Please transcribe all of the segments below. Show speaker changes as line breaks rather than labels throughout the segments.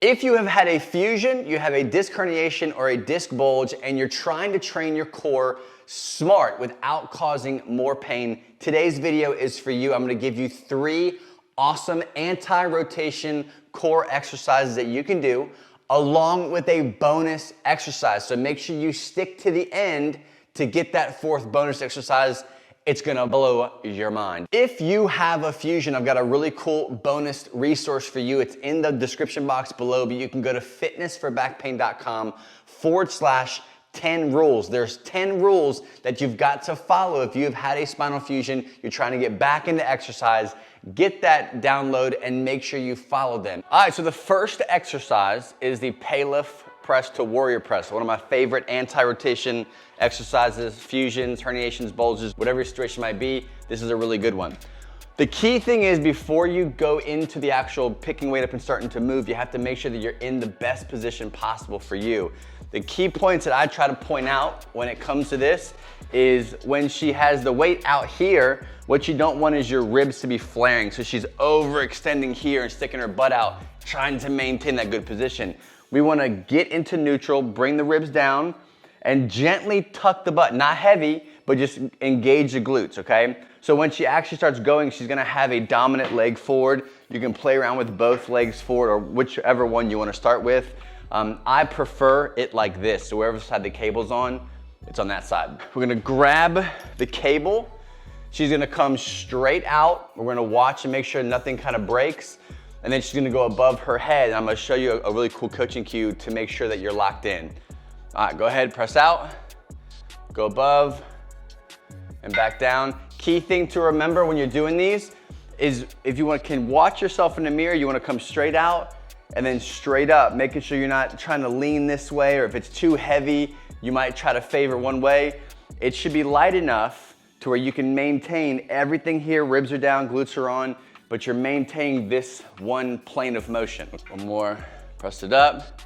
If you have had a fusion, you have a disc herniation or a disc bulge, and you're trying to train your core smart without causing more pain, today's video is for you. I'm gonna give you 3 awesome anti-rotation core exercises that you can do along with a bonus exercise. So make sure you stick to the end to get that 4th bonus exercise. It's gonna blow your mind. If you have a fusion, I've got a really cool bonus resource for you. It's in the description box below, but you can go to fitnessforbackpain.com/10 rules. There's 10 rules that you've got to follow if you have had a spinal fusion, you're trying to get back into exercise. Get that download and make sure you follow them. All right, so the first exercise is the Pay-Lift press to warrior press. One of my favorite anti-rotation exercises, fusions, herniations, bulges, whatever your situation might be, this is a really good one. The key thing is before you go into the actual picking weight up and starting to move, you have to make sure that you're in the best position possible for you. The key points that I try to point out when it comes to this is when she has the weight out here, what you don't want is your ribs to be flaring. So she's overextending here and sticking her butt out, trying to maintain that good position. We wanna get into neutral, bring the ribs down, and gently tuck the butt. Not heavy, but just engage the glutes, okay? So when she actually starts going, she's gonna have a dominant leg forward. You can play around with both legs forward or whichever one you wanna start with. I prefer it like this. So wherever side the cable's on, it's on that side. We're gonna grab the cable. She's gonna come straight out. We're gonna watch and make sure nothing kind of breaks. And then she's gonna go above her head. And I'm gonna show you a really cool coaching cue to make sure that you're locked in. All right, go ahead, press out, go above, and back down. Key thing to remember when you're doing these is if you can watch yourself in the mirror, you wanna come straight out and then straight up, making sure you're not trying to lean this way, or if it's too heavy, you might try to favor one way. It should be light enough to where you can maintain everything here, ribs are down, glutes are on, but you're maintaining this one plane of motion. One more, press it up,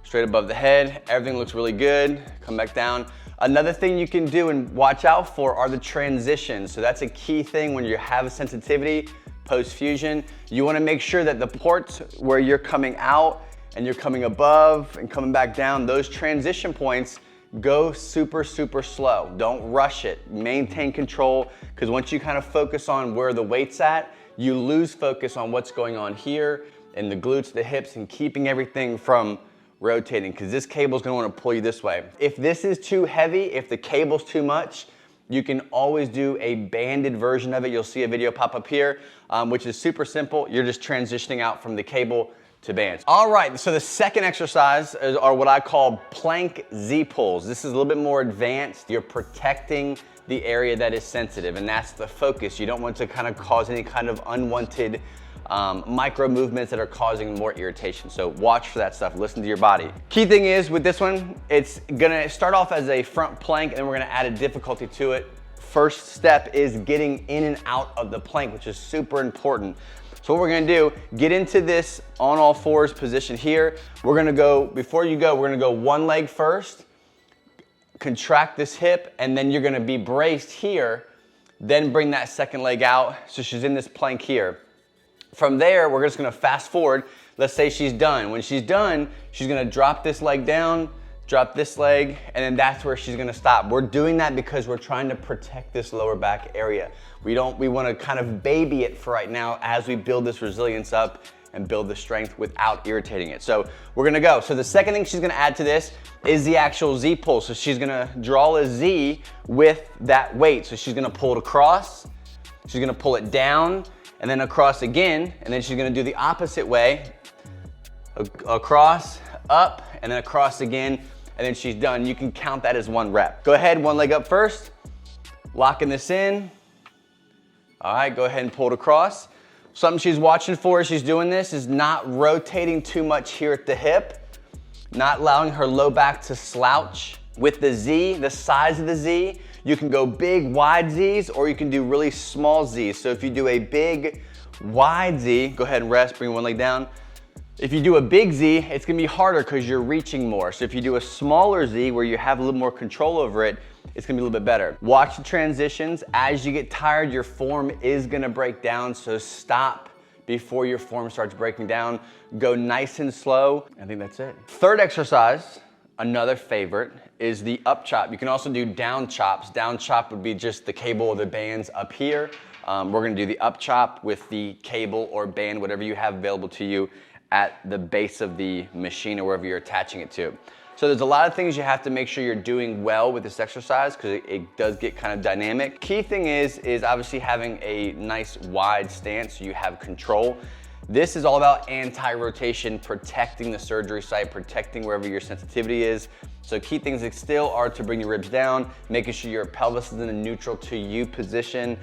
straight above the head. Everything looks really good. Come back down. Another thing you can do and watch out for are the transitions. So that's a key thing when you have a sensitivity post-fusion. You wanna make sure that the ports where you're coming out and you're coming above and coming back down, those transition points go super, super slow. Don't rush it. Maintain control, because once you kind of focus on where the weight's at, you lose focus on what's going on here in the glutes, the hips, and keeping everything from rotating, because this cable's gonna wanna pull you this way. If this is too heavy, if the cable's too much, you can always do a banded version of it. You'll see a video pop up here, which is super simple. You're just transitioning out from the cable to bands. All right, so the second exercise are what I call plank Z-pulls. This is a little bit more advanced. You're protecting the area that is sensitive, and that's the focus. You don't want to kind of cause any kind of unwanted micro movements that are causing more irritation. So watch for that stuff, listen to your body. Key thing is with this one, it's gonna start off as a front plank, and then we're gonna add a difficulty to it. First step is getting in and out of the plank, which is super important. So what we're gonna do, get into this on all fours position here. We're gonna go, before you go, we're gonna go one leg first, contract this hip, and then you're gonna be braced here, then bring that second leg out. So she's in this plank here. From there, we're just gonna fast forward. Let's say she's done. When she's done, she's gonna drop this leg down, drop this leg, and then that's where she's gonna stop. We're doing that because we're trying to protect this lower back area. We wanna kind of baby it for right now as we build this resilience up and build the strength without irritating it. So we're gonna go. So the second thing she's gonna add to this is the actual Z pull. So she's gonna draw a Z with that weight. So she's gonna pull it across, she's gonna pull it down, and then across again, and then she's gonna do the opposite way, across, up, and then across again, and then she's done. You can count that as 1 rep. Go ahead, one leg up first, locking this in. All right, go ahead and pull it across. Something she's watching for as she's doing this is not rotating too much here at the hip, not allowing her low back to slouch. With the Z, the size of the Z, you can go big, wide Zs, or you can do really small Zs. So if you do a big, wide Z, go ahead and rest, bring one leg down. If you do a big Z, it's gonna be harder because you're reaching more. So if you do a smaller Z where you have a little more control over it, it's gonna be a little bit better. Watch the transitions. As you get tired, your form is gonna break down, so stop before your form starts breaking down. Go nice and slow. I think that's it. Third exercise, another favorite, is the up chop. You can also do down chops. Down chop would be just the cable or the bands up here. We're gonna do the up chop with the cable or band, whatever you have available to you at the base of the machine or wherever you're attaching it to. So there's a lot of things you have to make sure you're doing well with this exercise because it does get kind of dynamic. Key thing is obviously having a nice wide stance so you have control. This is all about anti-rotation, protecting the surgery site, protecting wherever your sensitivity is. So key things still are to bring your ribs down, making sure your pelvis is in a neutral to you position.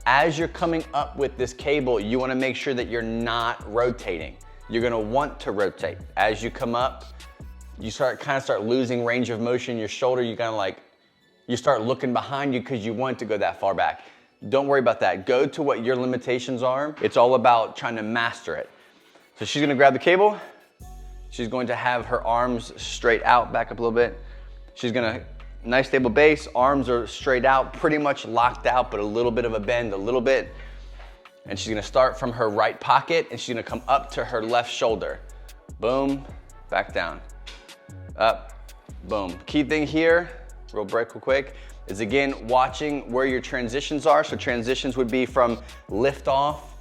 As you're coming up with this cable, you wanna make sure that you're not rotating. You're gonna want to rotate. As you come up, you start losing range of motion in your shoulder. You start looking behind you because you want to go that far back. Don't worry about that. Go to what your limitations are. It's all about trying to master it. So she's gonna grab the cable. She's going to have her arms straight out, back up a little bit. She's gonna, nice stable base, arms are straight out, pretty much locked out, but a little bit of a bend, a little bit. And she's gonna start from her right pocket and she's gonna come up to her left shoulder. Boom, back down, up, boom. Key thing here, real quick, is again, watching where your transitions are. So transitions would be from lift off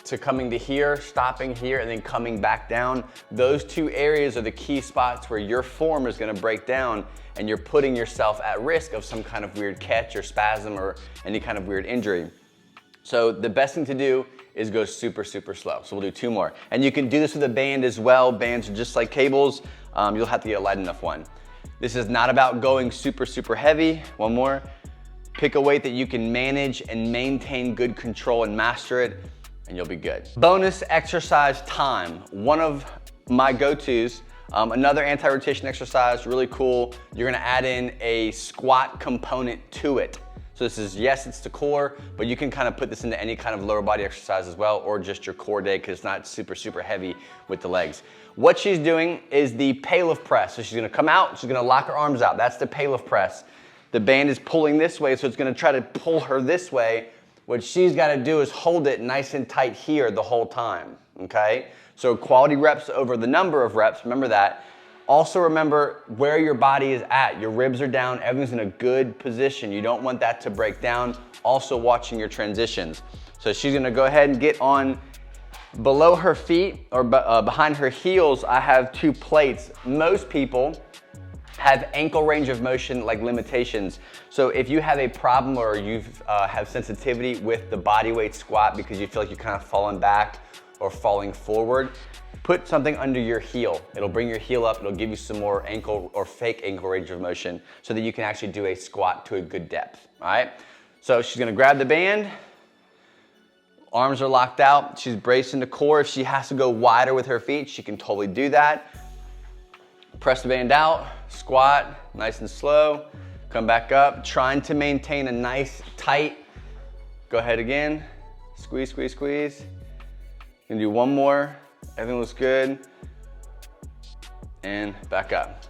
to coming to here, stopping here, and then coming back down. Those two areas are the key spots where your form is gonna break down and you're putting yourself at risk of some kind of weird catch or spasm or any kind of weird injury. So the best thing to do is go super, super slow. So we'll do 2 more. And you can do this with a band as well. Bands are just like cables. You'll have to get a light enough one. This is not about going super, super heavy. 1 more. Pick a weight that you can manage and maintain good control and master it, and you'll be good. Bonus exercise time. One of my go-tos, another anti-rotation exercise, really cool. You're gonna add in a squat component to it. So this is, yes, it's the core, but you can kind of put this into any kind of lower body exercise as well, or just your core day, because it's not super, super heavy with the legs. What she's doing is the pay-lift press. So she's gonna come out, she's gonna lock her arms out. That's the pay-lift press. The band is pulling this way, so it's gonna try to pull her this way. What she's gotta do is hold it nice and tight here the whole time, okay? So quality reps over the number of reps, remember that. Also remember where your body is at. Your ribs are down, everything's in a good position. You don't want that to break down. Also watching your transitions. So she's gonna go ahead and get on below her feet or behind her heels. I have 2 plates. Most people have ankle range of motion like limitations. So if you have a problem or you have sensitivity with the body weight squat because you feel like you're kind of falling back or falling forward, put something under your heel. It'll bring your heel up, it'll give you some more ankle or fake ankle range of motion so that you can actually do a squat to a good depth, all right? So she's gonna grab the band, arms are locked out, she's bracing the core. If she has to go wider with her feet, she can totally do that. Press the band out, squat, nice and slow, come back up, trying to maintain a nice, tight, go ahead again, squeeze, squeeze, squeeze. You can do 1 more. Everything looks good. And back up.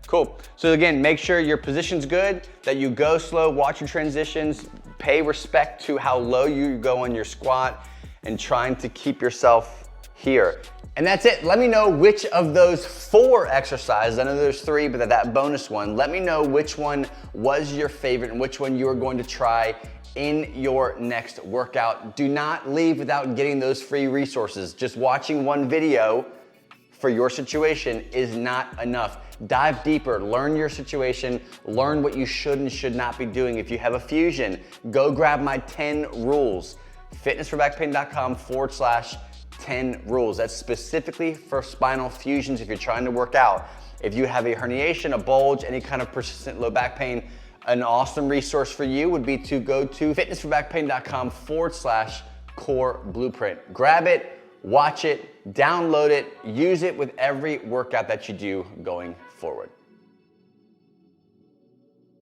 Cool. So again, make sure your position's good, that you go slow, watch your transitions, pay respect to how low you go on your squat, and trying to keep yourself here. And that's it. Let me know which of those 4 exercises, I know there's 3, but that bonus one, let me know which one was your favorite and which one you are going to try in your next workout. Do not leave without getting those free resources. Just watching one video for your situation is not enough. Dive deeper, learn your situation, learn what you should and should not be doing. If you have a fusion, go grab my 10 rules. fitnessforbackpain.com/10 rules. That's specifically for spinal fusions if you're trying to work out. If you have a herniation, a bulge, any kind of persistent low back pain, an awesome resource for you would be to go to fitnessforbackpain.com/core blueprint. Grab it, watch it, download it, use it with every workout that you do going forward.